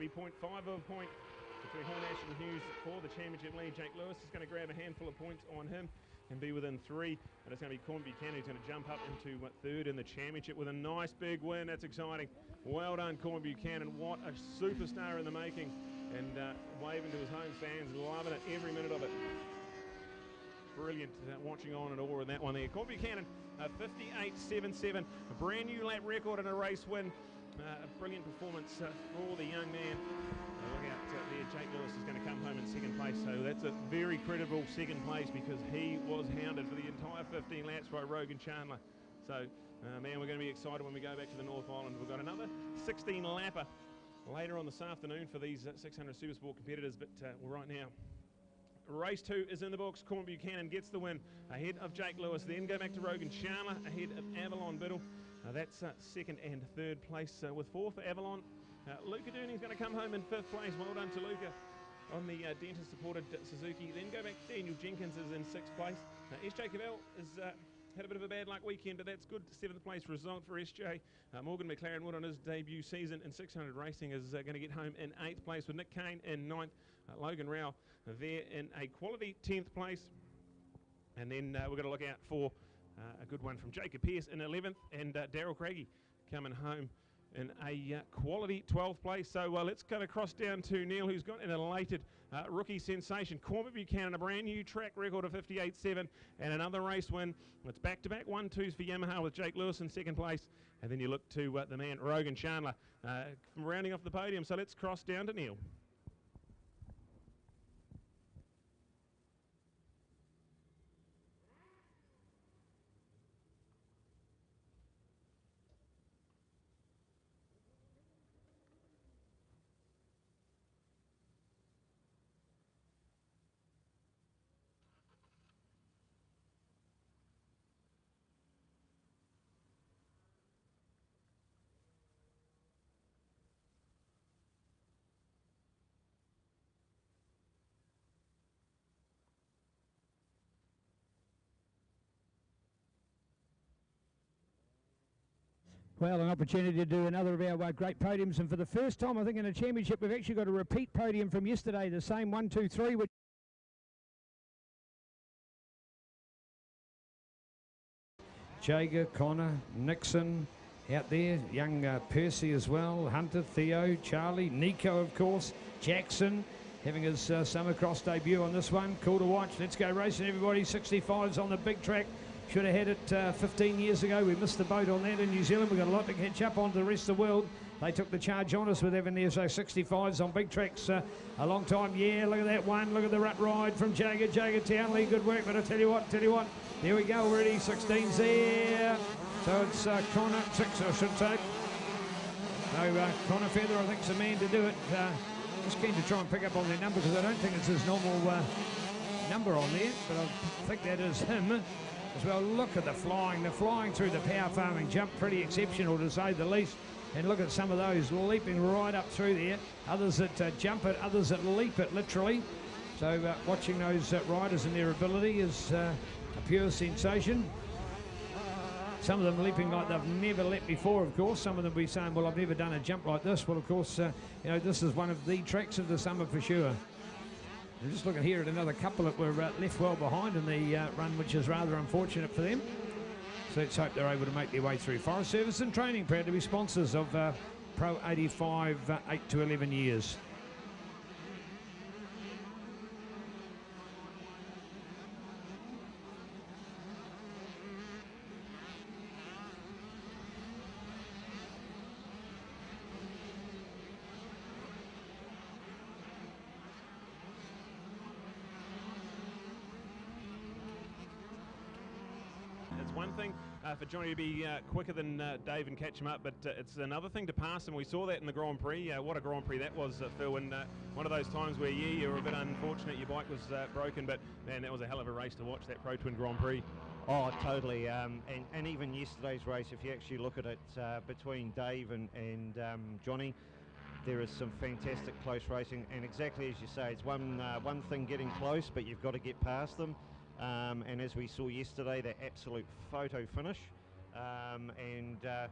3.5 of a point between Hornash and Hughes for the championship lead. Jake Lewis is going to grab a handful of points on him and be within 3. And it's going to be Corn Buchanan who's going to jump up into third in the championship with a nice big win. That's exciting. Well done, Corn Buchanan. What a superstar in the making. And waving to his home fans, loving it, every minute of it. Brilliant watching on and all in that one there. Corn Buchanan, 58.77, a brand new lap record and a race win. A brilliant performance for the young man. Look out there, Jake Lewis is going to come home in second place, so that's a very credible second place because he was hounded for the entire 15 laps by Rogan Chandler. So, man, we're going to be excited when we go back to the North Island. We've got another 16 lapper later on this afternoon for these 600 Supersport competitors, but right now, race 2 is in the books. Corn Buchanan gets the win ahead of Jake Lewis. Then go back to Rogan Chandler ahead of Avalon Biddle. That's second and third place with 4th for Avalon. Luca Dooney's going to come home in 5th place. Well done to Luca on the dentist-supported Suzuki. Then go back to Daniel Jenkins is in 6th place. SJ Cavell has had a bit of a bad luck weekend, but that's good. 7th place result for SJ. Morgan McLaren Wood on his debut season in 600 racing is going to get home in 8th place with Nick Kane in 9th. Logan Rowell there in a quality 10th place. And then we're going to look out for a good one from Jacob Pearce in 11th and Daryl Craigie coming home in a quality 12th place. So let's go across down to Neil, who's got an elated rookie sensation. Corn Buchanan, a brand new track record of 58.7 and another race win. It's back-to-back 1-2s for Yamaha with Jake Lewis in second place. And then you look to the man, Rogan Chandler, rounding off the podium. So let's cross down to Neil. Well, an opportunity to do another of our great podiums, and for the first time, I think, in a championship, we've actually got a repeat podium from yesterday, the same 1, 2, 3, which Jager, Connor, Nixon out there, young Percy as well, Hunter, Theo, Charlie, Nico, of course, Jackson having his summer cross debut on this one. Cool to watch. Let's go racing, everybody. 65s on the big track. Should have had it 15 years ago. We missed the boat on that in New Zealand. We've got a lot to catch up on to the rest of the world. They took the charge on us with having their 65s on big tracks a long time. Yeah, look at that one. Look at the rut ride from Jager Townley. Good work, but I tell you what. There we go already. 16's there. So it's Connor, 6 I should say. So Connor Feather, I think, is the man to do it. Just keen to try and pick up on their number because I don't think it's his normal number on there, but I think that is him as well. Look at the flying through the power farming jump, pretty exceptional to say the least. And look at some of those leaping right up through there. Others that jump it, others that leap it literally. So watching those riders and their ability is a pure sensation. Some of them leaping like they've never leapt before, of course. Some of them be saying, well, I've never done a jump like this. Well, of course, you know, this is one of the tracks of the summer for sure. I'm just looking here at another couple that were left well behind in the run, which is rather unfortunate for them. So let's hope they're able to make their way through. Forest Service and Training, proud to be sponsors of Pro 85, 8 to 11 years. One thing for Johnny to be quicker than Dave and catch him up, but it's another thing to pass him. We saw that in the Grand Prix. What a Grand Prix that was, Phil, and one of those times where, yeah, you were a bit unfortunate, your bike was broken, but man, that was a hell of a race to watch, that Pro Twin Grand Prix. Oh, totally, and even yesterday's race, if you actually look at it between Dave and Johnny, there is some fantastic close racing, and exactly as you say, it's one thing getting close, but you've got to get past them. And as we saw yesterday, that absolute photo finish, and I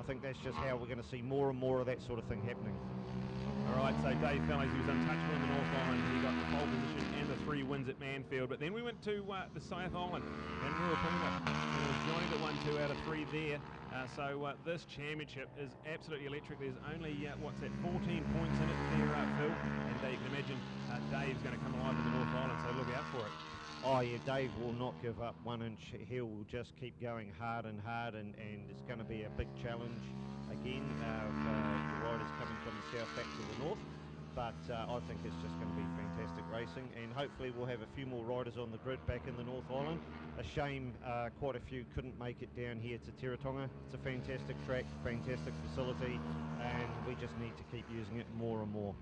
think that's just how we're going to see more and more of that sort of thing happening. Dave Fellows. He was untouchable in the North Island. He got the pole position and the 3 wins at Manfield. But then we went to the South Island and Ruapuna. And it was Johnny that won 2 out of 3 there. So this championship is absolutely electric. There's only, 14 points in it there, Phil. And you can imagine Dave's going to come alive in the North Island, so look out for it. Oh yeah, Dave will not give up 1 inch. He will just keep going hard and hard, and it's going to be a big challenge again for the riders coming from the south back to the north. But I think it's just going to be fantastic racing, and hopefully we'll have a few more riders on the grid back in the North Island. A shame quite a few couldn't make it down here to Teretonga. It's a fantastic track, fantastic facility, and we just need to keep using it more and more.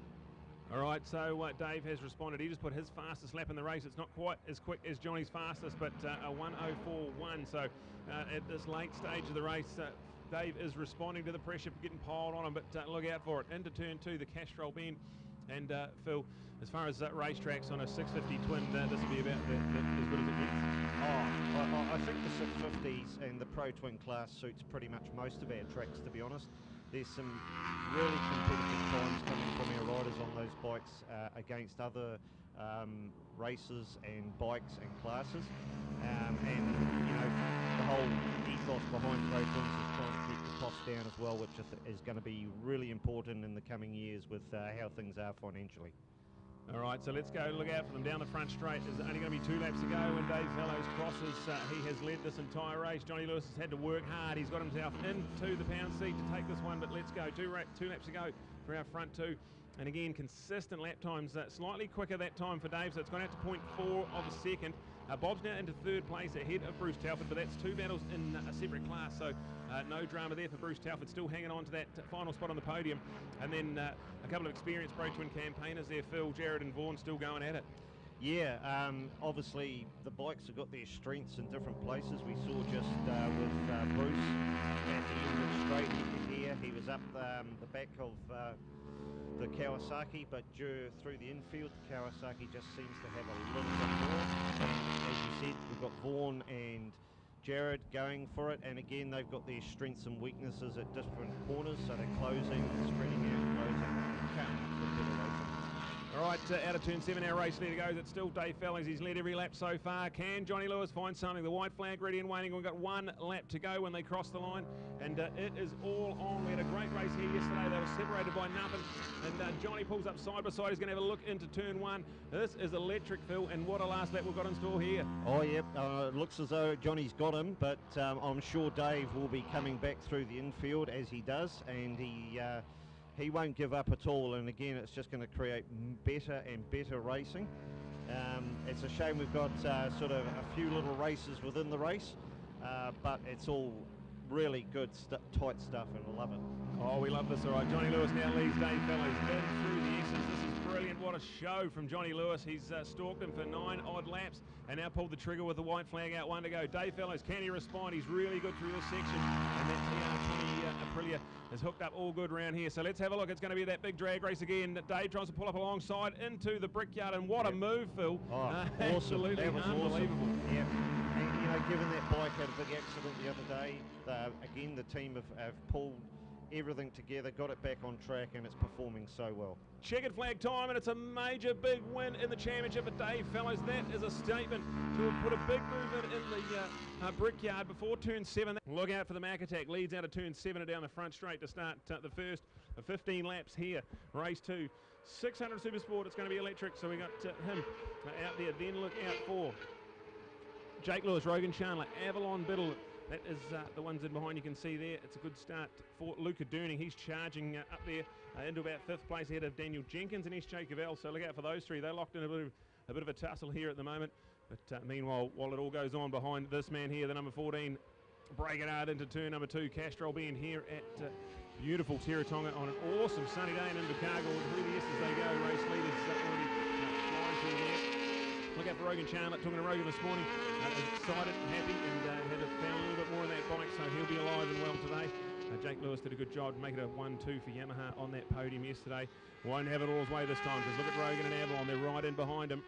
All right, so Dave has responded. He just put his fastest lap in the race. It's not quite as quick as Johnny's fastest, but a 1:04.1. So at this late stage of the race, Dave is responding to the pressure for getting piled on him, but look out for it. Into turn 2, the Castrol Bend. And Phil, as far as racetracks on a 650 twin, this will be about as good as it gets. Oh, I think the 650s and the Pro Twin class suits pretty much most of our tracks, to be honest. There's some really competitive times coming from our riders on those bikes against other races and bikes and classes. And, the whole ethos behind Pro Twins is trying to keep the costs down as well, which is going to be really important in the coming years with how things are financially. All right, so let's go look out for them down the front straight. There's only going to be 2 laps to go when Dave Fellows crosses. He has led this entire race. Johnny Lewis has had to work hard. He's got himself into the pound seat to take this one, but let's go. 2 laps to go for our front 2. And again, consistent lap times, slightly quicker that time for Dave, so it's gone out to 0.4 of a second. Bob's now into 3rd place ahead of Bruce Telford, but that's 2 battles in a separate class, so no drama there for Bruce Telford, still hanging on to that final spot on the podium. And then a couple of experienced Pro Twin campaigners there, Phil, Jared and Vaughan, still going at it. Yeah, obviously the bikes have got their strengths in different places. We saw just with Bruce at the end of the straight here, he was up the back of the Kawasaki, but through the infield, the Kawasaki just seems to have a little bit more. And as you said, we've got Vaughan and Jared going for it, and again they've got their strengths and weaknesses at different corners, so they're closing, spreading out, closing. Can't look better racing. All right, out of turn 7, our race leader goes. It's still Dave Fellows. He's led every lap so far. Can Johnny Lewis find something? The white flag ready and waiting. We've got 1 lap to go when they cross the line, and it is all on. We had a great race here yesterday. They were separated by nothing, and Johnny pulls up side by side. He's going to have a look into turn 1. This is electric, Phil, and what a last lap we've got in store here. Oh, yep. It looks as though Johnny's got him, but I'm sure Dave will be coming back through the infield as he does, and he won't give up at all, and again it's just going to create better and better racing. It's a shame we've got sort of a few little races within the race, but it's all really good tight stuff, and I love it. Oh, we love this. All right, Johnny Lewis now leads Dave Fellows in through the S's. This is brilliant. What a show from Johnny Lewis. He's stalked him for 9 odd laps and now pulled the trigger with the white flag out. 1 to go. Dave Fellows, can he respond? He's really good through this section, and that TR20 Aprilia is hooked up all good around here. So let's have a look. It's going to be that big drag race again. Dave tries to pull up alongside into the Brickyard, and what a move, Phil. Oh, awesome. Absolutely that was unbelievable. Awesome. Yeah. And, given that bike had a big accident the other day, again, the team have pulled everything together, got it back on track, and it's performing so well. Checkered flag time, and it's a major big win in the championship for Dave Fellows. That is a statement to have put a big movement in the Brickyard before turn 7. Look out for the Mac Attack. Leads out of turn 7 and down the front straight to start the first of 15 laps here. Race 2. 600 Super Sport. It's going to be electric, so we got him out there. Then look out for Jake Lewis, Rogan Chandler, Avalon Biddle. That is the ones in behind you can see there. It's a good start for Luca Durning. He's charging up there into about 5th place ahead of Daniel Jenkins and SJ Cavell. So look out for those 3. They're locked in a bit of a tussle here at the moment. But meanwhile, while it all goes on behind this man here, the number 14, breaking hard into turn number 2, Castrol being here at beautiful Teretonga on an awesome sunny day in Invercargill. Through the S's they go. Race leaders already flying through there. Look out for Rogan Chandler. Talking to Rogan this morning. Excited and happy, and had found a little bit more in that bike, so he'll be alive and well today. Jake Lewis did a good job to make it a 1-2 for Yamaha on that podium yesterday. Won't have it all his way this time, because look at Rogan and Avalon. They're right in behind him.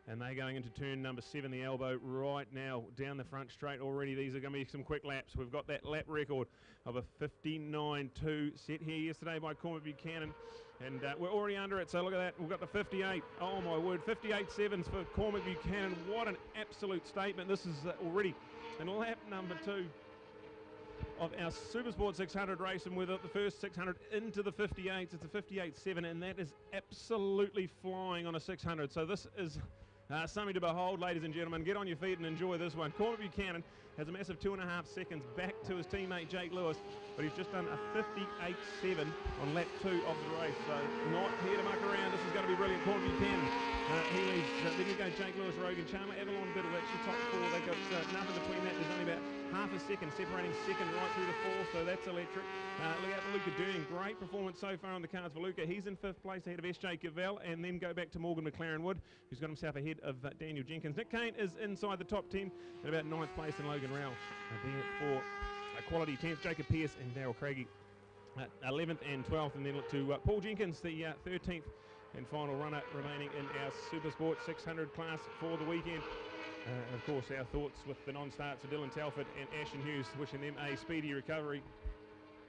And they're going into turn number 7, the elbow right now, down the front straight already. These are going to be some quick laps. We've got that lap record of a 59.2 set here yesterday by Cormac Buchanan. And we're already under it, so look at that. We've got the 58. Oh, my word, 58.7s for Cormac Buchanan. What an absolute statement. This is already in lap number 2 of our Supersport 600 race, and we've got the first 600 into the 58s. It's a 58.7, and that is absolutely flying on a 600. So this is something to behold, ladies and gentlemen. Get on your feet and enjoy this one. Cormac Buchanan has a massive 2.5 seconds back to his teammate Jake Lewis, but he's just done a 58.7 on lap 2 of the race. So not here to muck around. This is going to be brilliant. Cormac Buchanan. He leads. Then you go Jake Lewis, Rogan Chandler, Avalon Biddle. That's your top 4. They've got nothing between that. There's only about half a second separating second right through to 4th, so that's electric. Look out for Luca Durning. Great performance so far on the cards for Luca. He's in 5th place ahead of SJ Cavell, and then go back to Morgan McLaren Wood, who's got himself ahead of Daniel Jenkins. Nick Kane is inside the top 10 at about 9th place, and Logan Rowell there for quality 10th. Jacob Pearce and Darryl Craigie 11th and 12th, and then look to Paul Jenkins, the 13th and final runner remaining in our Supersport 600 class for the weekend. And of course, our thoughts with the non-starts of Dylan Telford and Ashton Hughes, wishing them a speedy recovery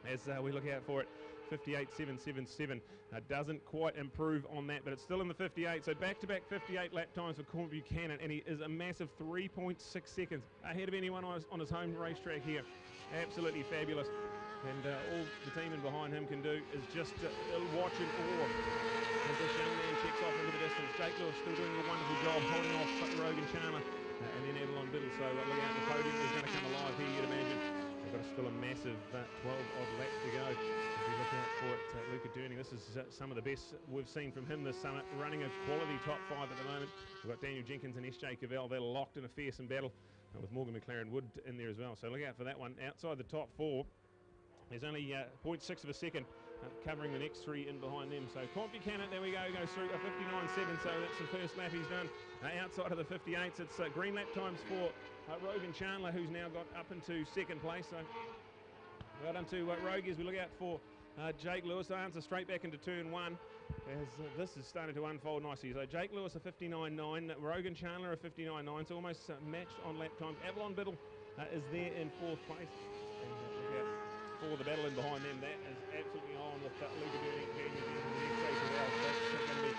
as we look out for it. 58.777 doesn't quite improve on that, but it's still in the 58. So back-to-back 58 lap times for Cormac Buchanan, and he is a massive 3.6 seconds ahead of anyone on his home racetrack here. Absolutely fabulous. And all the team in behind him can do is just watch in awe as this young man checks off into the distance. Jake Lewis still doing a wonderful job holding off Rogan Chandler and then Avalon Biddle. So look out, the podium is going to come alive here, you'd imagine. They've got still a massive 12-odd laps to go. As we look out for it, Luca Durning, this is some of the best we've seen from him this summer, running a quality top 5 at the moment. We've got Daniel Jenkins and SJ Cavell. They're locked in a fearsome battle with Morgan McLaren Wood in there as well. So look out for that one. Outside the top 4, there's only 0.6 of a second covering the next 3 in behind them. So Cormac Buchanan, there we go, goes through a 59.7, so that's the first lap he's done. Outside of the 58s, it's green lap times for Rogan Chandler, who's now got up into 2nd place. So well done to Rogie as we look out for Jake Lewis. They answer straight back into turn 1 as this is starting to unfold nicely. So Jake Lewis a 59.9, Rogan Chandler a 59.9, so almost matched on lap times. Avalon Biddle is there in 4th place. And look out for the battle in behind them. That is absolutely on with Luca Durning, Daniel Jenkins and SJ Cavell. That's going to be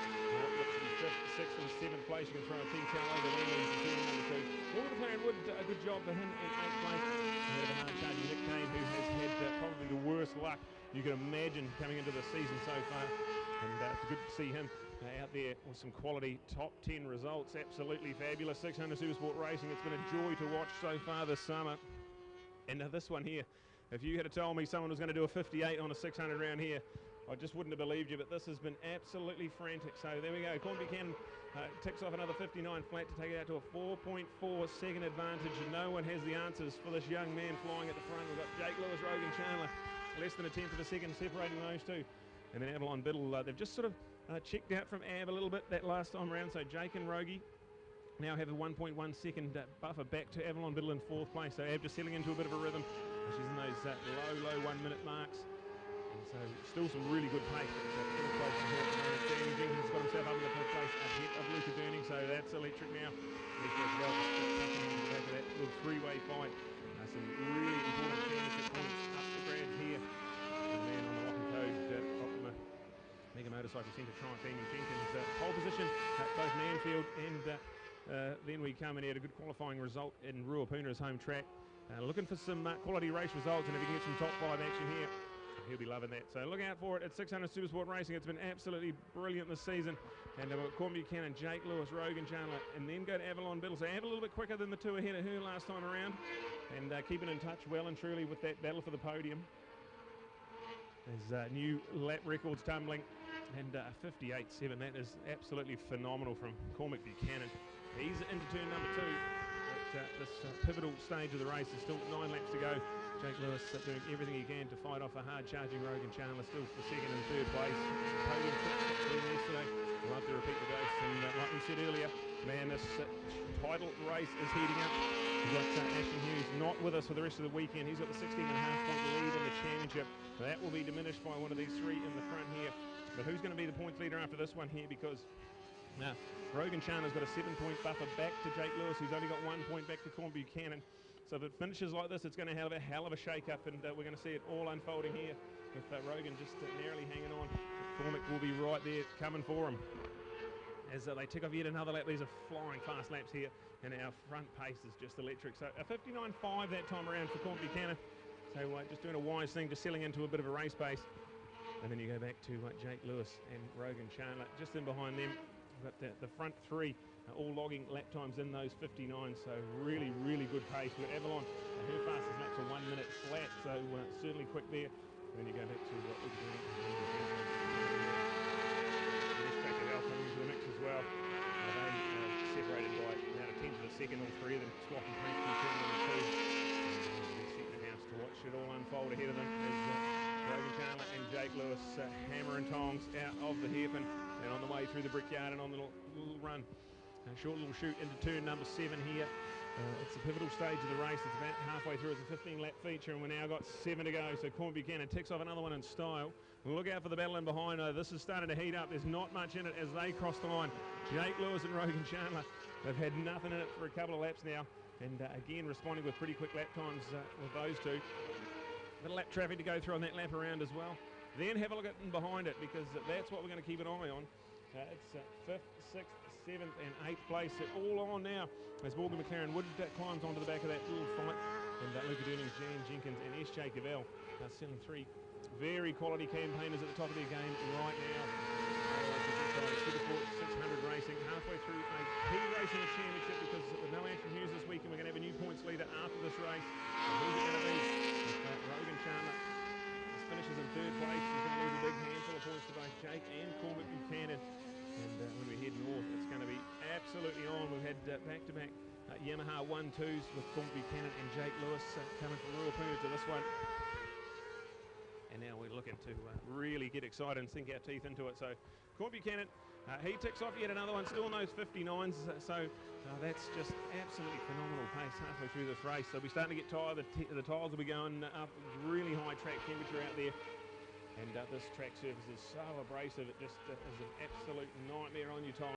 looks to be 5th, 6th and 7th place. You can throw a T-towel over there in turn number 2. Morgan McLaren Wood, a good job for him in 8th place. Ahead of a hard charging Nick Kane, who has had probably the worst luck you can imagine coming into the season so far. And it's good to see him out there with some quality top 10 results. Absolutely fabulous. 600 Supersport racing. It's been a joy to watch so far this summer. And this one here, if you had told me someone was going to do a 58 on a 600 round here, I just wouldn't have believed you, but this has been absolutely frantic. So there we go. Cormac Buchanan ticks off another 59 flat to take it out to a 4.4 second advantage. No one has the answers for this young man flying at the front. We've got Jake Lewis, Rogan Chandler, less than a 10th of a second separating those two. And then Avalon Biddle, they've just sort of checked out from Av a little bit that last time around. So Jake and Rogie now have a 1.1 second buffer back to Avalon Biddle in 4th place. So Av just settling into a bit of a rhythm. She's in those low 1 minute marks. And so still some really good pace. But it's close to her at the moment. Daniel Jenkins has got himself up in the 5th place ahead of Luca Durning. So that's electric now. Back of that little 3-way fight. Some really important championship points up for grabs here. And then on the lock and code, Optima Mega Motorcycle Centre Triumph, Daniel Jenkins pole position at both Manfield and then we come and had a good qualifying result in Ruapuna's home track. Looking for some quality race results, and if he can get some top 5 action here, he'll be loving that. So look out for it at 600 Supersport Racing. It's been absolutely brilliant this season. And we've got Cormac Buchanan, Jake Lewis, Rogan Chandler, and then go to Avalon Biddle. So Av a little bit quicker than the 2 ahead of her last time around. And keeping in touch well and truly with that battle for the podium. There's new lap records tumbling. And 58.7, that is absolutely phenomenal from Cormac Buchanan. He's into turn number 2 at this pivotal stage of the race. There's still 9 laps to go. Jake Lewis doing everything he can to fight off a hard-charging Rogan Chandler, still for 2nd and 3rd place. Podium yesterday. Love to repeat the dose. And like we said earlier, man, this title race is heating up. We've got Ashton Hughes not with us for the rest of the weekend. He's got the 16.5 point lead in the championship. That will be diminished by one of these 3 in the front here. But who's going to be the points leader after this one here? Because Now, Rogan Chandler's got a 7-point buffer back to Jake Lewis, who's only got 1 point back to Corn Buchanan. So if it finishes like this, it's going to have a hell of a shake-up, and we're going to see it all unfolding here with Rogan just narrowly hanging on. Cormac will be right there coming for him. As they tick off yet another lap, these are flying fast laps here, and our front pace is just electric. So a 59.5 that time around for Corn Buchanan. So just doing a wise thing, just settling into a bit of a race pace. And then you go back to Jake Lewis and Rogan Chandler. Just in behind them, but the front three are all logging lap times in those 59s. So really, really good pace. We've got Avalon, her fastest laps are 1 minute flat, so certainly quick there. And then you go back to what we're doing. Coming into the mix as well. They separated by about a tenth of a second, all three of them swapping paint from turn number 2. Set the house to watch it all unfold ahead of them as Rogan Chandler and Jake Lewis hammer and tongs out of the hairpin and on the way through the brickyard and on the little run. A short little shoot into turn number 7 here. It's the pivotal stage of the race. It's about halfway through. It's a 15-lap feature, and we've now got 7 to go. So Corn Buchanan ticks off another one in style. We'll look out for the battle in behind. This is starting to heat up. There's not much in it as they cross the line. Jake Lewis and Rogan Chandler, they've had nothing in it for a couple of laps now. And again, responding with pretty quick lap times with those two. Bit of lap traffic to go through on that lap around as well. Then have a look at in behind it, because that's what we're going to keep an eye on. It's 5th, 6th, 7th and 8th place. They're all on now as Morgan McLaren Wood climbs onto the back of that little fight. And Luca Durnings, Jan Jenkins and S.J. Cavell are selling 3 very quality campaigners at the top of their game right now. Supersport 600 racing, halfway through a key race in the championship, because with no Action Hughes this weekend, we're going to have a new points leader after this race. And who's it going to be? Rogan Chandler finishes in 3rd place. He's going to lose a big handful of points to both Jake and Cormac Buchanan. And when we head north, it's going to be absolutely on. We've had back-to-back Yamaha 1-2s with Cormac Buchanan and Jake Lewis coming from Rural Puna to this one. And now we're looking to really get excited and sink our teeth into it. So Cormac Buchanan, he ticks off yet another one, still in those 59s. So that's just absolutely phenomenal pace halfway through this race. They'll be starting to get tired. The tyres will be going up. Really high track temperature out there. And this track surface is so abrasive, it just is an absolute nightmare on your tyres.